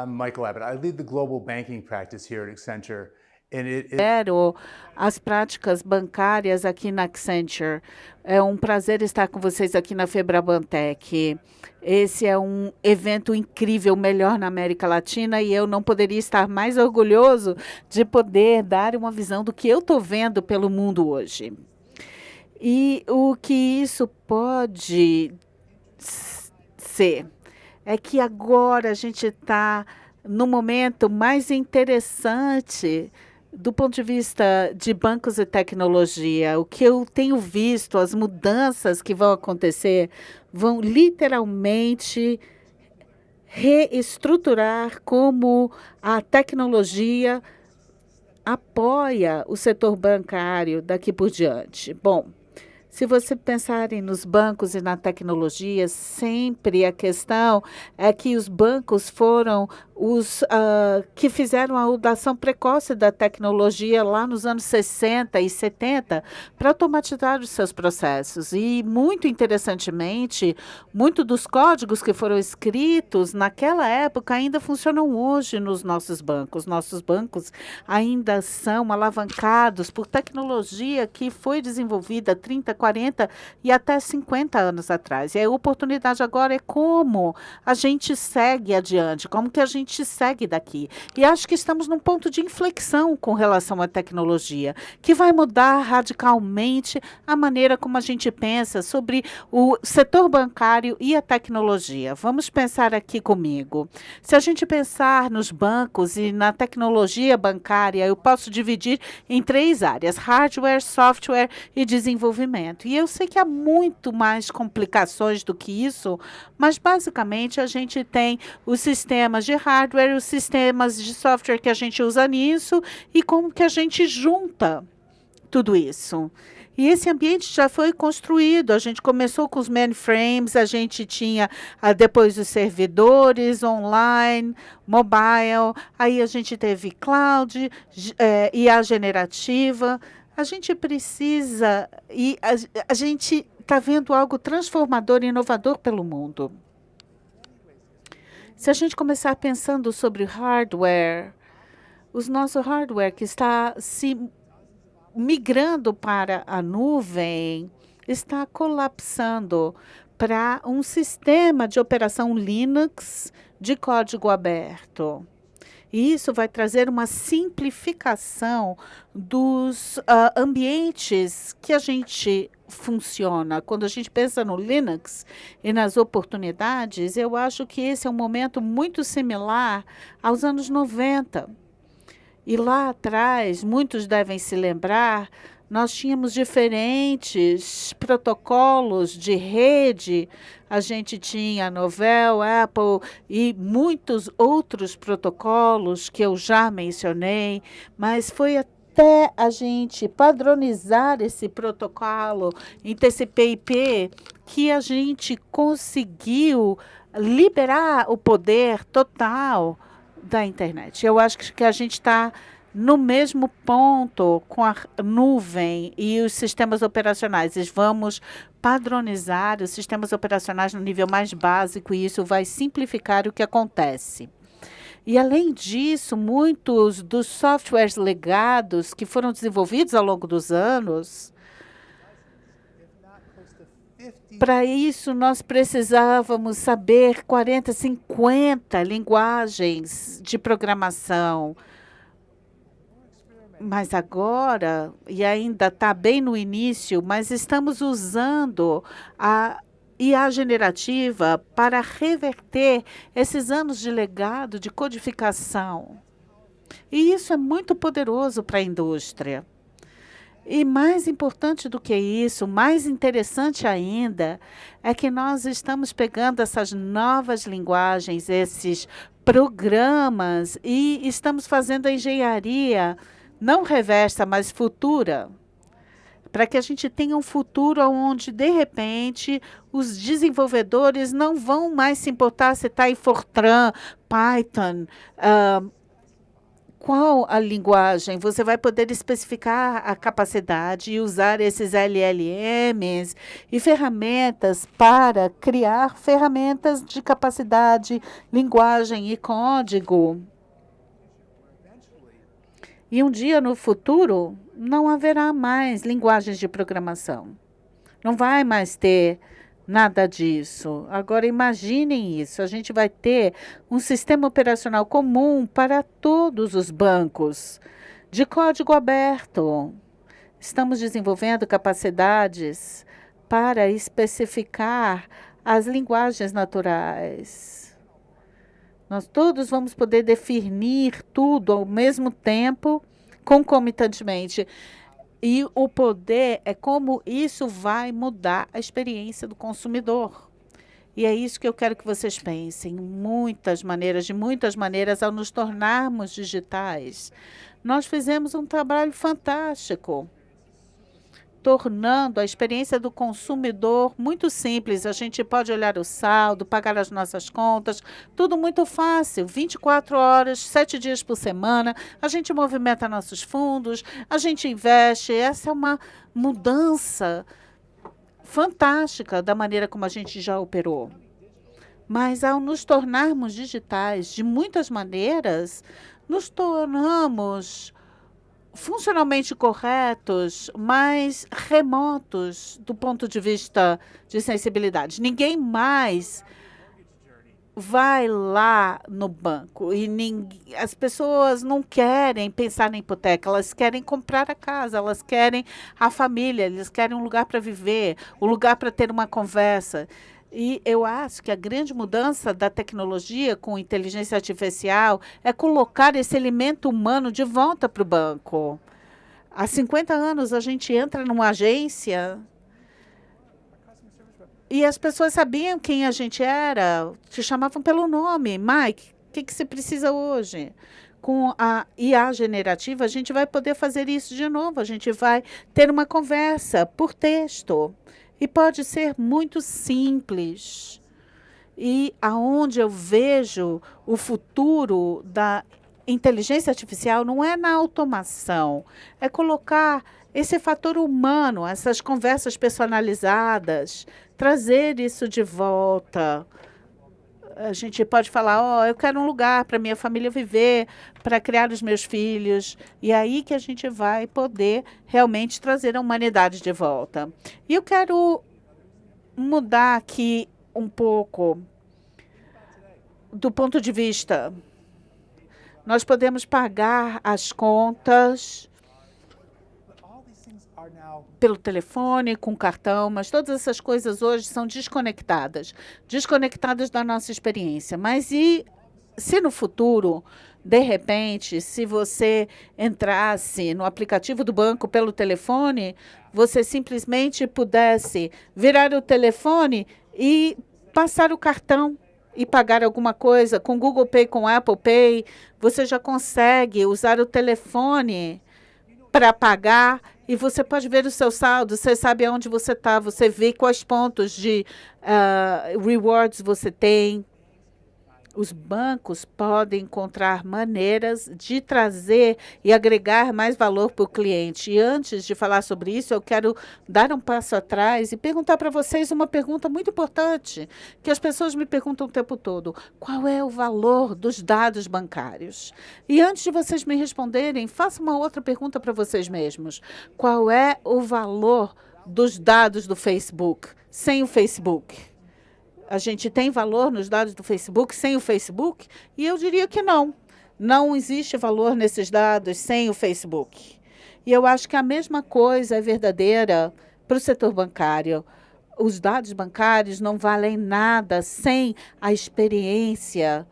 I'm Michael Abbott. I lead the global banking practice here at Accenture. As práticas bancárias aqui na Accenture. É um prazer estar com vocês aqui na Febrabantec. Esse é um evento incrível, o melhor na América Latina, e eu não poderia estar mais orgulhoso de poder dar uma visão do que eu estou vendo pelo mundo hoje. E o que isso pode ser é que agora a gente está no momento mais interessante do ponto de vista de bancos e tecnologia. O que eu tenho visto, as mudanças que vão acontecer, vão literalmente reestruturar como a tecnologia apoia o setor bancário daqui por diante. Bom, se você pensarem nos bancos e na tecnologia, sempre a questão é que os bancos foram os que fizeram a adoção precoce da tecnologia lá nos anos 60 e 70 para automatizar os seus processos. E, muito interessantemente, muitos dos códigos que foram escritos naquela época ainda funcionam hoje nos nossos bancos. Nossos bancos ainda são alavancados por tecnologia que foi desenvolvida 30, 40 e até 50 anos atrás. E a oportunidade agora é como a gente segue adiante, como que a gente segue daqui. E acho que estamos num ponto de inflexão com relação à tecnologia, que vai mudar radicalmente a maneira como a gente pensa sobre o setor bancário e a tecnologia. Vamos pensar aqui comigo. Se a gente pensar nos bancos e na tecnologia bancária, eu posso dividir em 3 áreas: hardware, software e desenvolvimento. E eu sei que há muito mais complicações do que isso, mas basicamente a gente tem os sistemas de hardware, os sistemas de software que a gente usa nisso e como que a gente junta tudo isso. E esse ambiente já foi construído. A gente começou com os mainframes, a gente tinha depois os servidores online, mobile, aí a gente teve cloud, e a generativa. A gente precisa, e a gente está vendo algo transformador e inovador pelo mundo. Se a gente começar pensando sobre hardware, os nossos hardware que está se migrando para a nuvem, está colapsando para um sistema de operação Linux de código aberto. E isso vai trazer uma simplificação dos ambientes que a gente funciona. Quando a gente pensa no Linux e nas oportunidades, eu acho que esse é um momento muito similar aos anos 90. E lá atrás, muitos devem se lembrar, nós tínhamos diferentes protocolos de rede. A gente tinha Novell, Apple e muitos outros protocolos que eu já mencionei, mas foi até a gente padronizar esse protocolo em TCP/IP que a gente conseguiu liberar o poder total da internet. Eu acho que a gente está no mesmo ponto com a nuvem e os sistemas operacionais. Vamos padronizar os sistemas operacionais no nível mais básico e isso vai simplificar o que acontece. E, além disso, muitos dos softwares legados que foram desenvolvidos ao longo dos anos, para isso, nós precisávamos saber 40, 50 linguagens de programação. Mas agora, e ainda está bem no início, mas estamos usando a IA generativa para reverter esses anos de legado de codificação. E isso é muito poderoso para a indústria. E mais importante do que isso, mais interessante ainda, é que nós estamos pegando essas novas linguagens, esses programas, e estamos fazendo a engenharia não reversa, mas futura, para que a gente tenha um futuro onde, de repente, os desenvolvedores não vão mais se importar se está em Fortran, Python, qual a linguagem? Você vai poder especificar a capacidade e usar esses LLMs e ferramentas para criar ferramentas de capacidade, linguagem e código. E um dia no futuro não haverá mais linguagens de programação. Não vai mais ter nada disso. Agora imaginem isso, a gente vai ter um sistema operacional comum para todos os bancos, de código aberto. Estamos desenvolvendo capacidades para especificar as linguagens naturais. Nós todos vamos poder definir tudo ao mesmo tempo, concomitantemente. E o poder é como isso vai mudar a experiência do consumidor. E é isso que eu quero que vocês pensem, de muitas maneiras, ao nos tornarmos digitais. Nós fizemos um trabalho fantástico, tornando a experiência do consumidor muito simples. A gente pode olhar o saldo, pagar as nossas contas, tudo muito fácil, 24 horas, 7 dias por semana. A gente movimenta nossos fundos, a gente investe. Essa é uma mudança fantástica da maneira como a gente já operou. Mas ao nos tornarmos digitais, de muitas maneiras, nos tornamos funcionalmente corretos, mas remotos do ponto de vista de sensibilidade. Ninguém mais vai lá no banco e as pessoas não querem pensar na hipoteca, elas querem comprar a casa, elas querem a família, eles querem um lugar para viver, um lugar para ter uma conversa. E eu acho que a grande mudança da tecnologia com inteligência artificial é colocar esse elemento humano de volta para o banco. Há 50 anos a gente entra numa agência e as pessoas sabiam quem a gente era, te chamavam pelo nome. Mike, o que você precisa hoje? Com a IA generativa, a gente vai poder fazer isso de novo. A gente vai ter uma conversa por texto. E pode ser muito simples. E aonde eu vejo o futuro da inteligência artificial não é na automação, é colocar esse fator humano, essas conversas personalizadas, trazer isso de volta. A gente pode falar, eu quero um lugar para minha família viver, para criar os meus filhos. E é aí que a gente vai poder realmente trazer a humanidade de volta. E eu quero mudar aqui um pouco do ponto de vista. Nós podemos pagar as contas pelo telefone, com cartão, mas todas essas coisas hoje são desconectadas da nossa experiência. Mas e se no futuro, de repente, se você entrasse no aplicativo do banco pelo telefone, você simplesmente pudesse virar o telefone e passar o cartão e pagar alguma coisa com Google Pay, com Apple Pay, você já consegue usar o telefone para pagar e você pode ver o seu saldo, você sabe aonde você está, você vê quais pontos de rewards você tem. Os bancos podem encontrar maneiras de trazer e agregar mais valor para o cliente. E antes de falar sobre isso, eu quero dar um passo atrás e perguntar para vocês uma pergunta muito importante, que as pessoas me perguntam o tempo todo. Qual é o valor dos dados bancários? E antes de vocês me responderem, faça uma outra pergunta para vocês mesmos. Qual é o valor dos dados do Facebook sem o Facebook? A gente tem valor nos dados do Facebook sem o Facebook? E eu diria que não. Não existe valor nesses dados sem o Facebook. E eu acho que a mesma coisa é verdadeira para o setor bancário. Os dados bancários não valem nada sem a experiência,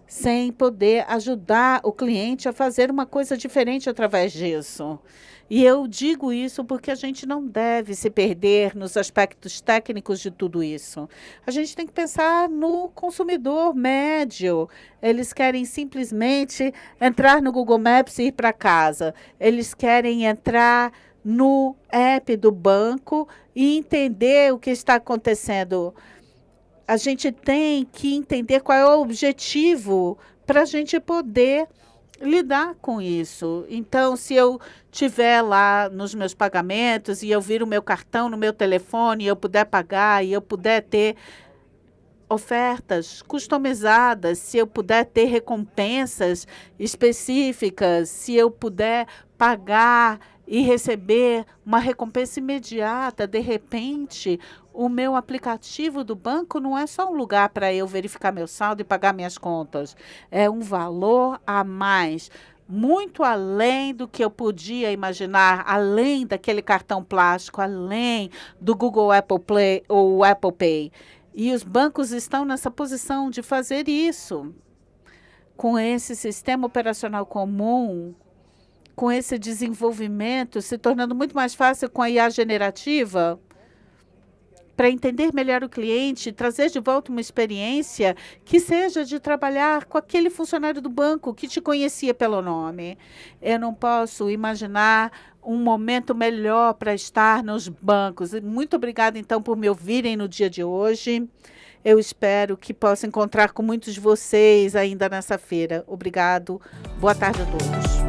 sem poder ajudar o cliente a fazer uma coisa diferente através disso. E eu digo isso porque a gente não deve se perder nos aspectos técnicos de tudo isso. A gente tem que pensar no consumidor médio. Eles querem simplesmente entrar no Google Maps e ir para casa. Eles querem entrar no app do banco e entender o que está acontecendo. A gente tem que entender qual é o objetivo para a gente poder lidar com isso. Então, se eu tiver lá nos meus pagamentos e eu vir o meu cartão no meu telefone e eu puder pagar e eu puder ter ofertas customizadas, se eu puder ter recompensas específicas, se eu puder pagar e receber uma recompensa imediata, de repente, o meu aplicativo do banco não é só um lugar para eu verificar meu saldo e pagar minhas contas, é um valor a mais. Muito além do que eu podia imaginar, além daquele cartão plástico, além do Google Apple Play ou Apple Pay. E os bancos estão nessa posição de fazer isso. Com esse sistema operacional comum, com esse desenvolvimento se tornando muito mais fácil com a IA generativa, para entender melhor o cliente, trazer de volta uma experiência que seja de trabalhar com aquele funcionário do banco que te conhecia pelo nome. Eu não posso imaginar um momento melhor para estar nos bancos. Muito obrigada, então, por me ouvirem no dia de hoje. Eu espero que possa encontrar com muitos de vocês ainda nessa feira. Obrigado. Boa tarde a todos.